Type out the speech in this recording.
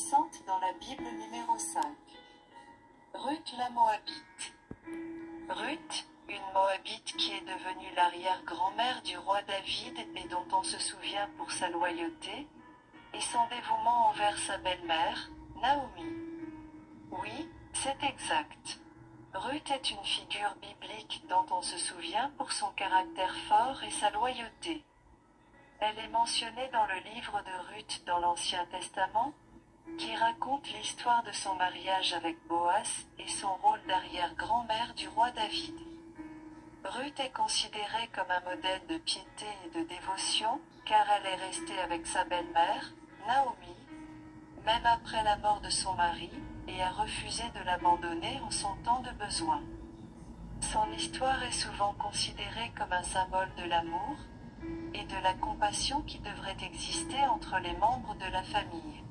puissante dans la Bible numéro 5. Ruth la Moabite. Ruth, une Moabite qui est devenue l'arrière-grand-mère du roi David et dont on se souvient pour sa loyauté et son dévouement envers sa belle-mère, Naomi. Oui, c'est exact. Ruth est une figure biblique dont on se souvient pour son caractère fort et sa loyauté. Elle est mentionnée dans le livre de Ruth dans l'Ancien Testament, qui raconte l'histoire de son mariage avec Boaz et son rôle d'arrière-grand-mère du roi David. Ruth est considérée comme un modèle de piété et de dévotion, car elle est restée avec sa belle-mère, Naomi, même après la mort de son mari, et a refusé de l'abandonner en son temps de besoin. Son histoire est souvent considérée comme un symbole de l'amour et de la compassion qui devrait exister entre les membres de la famille.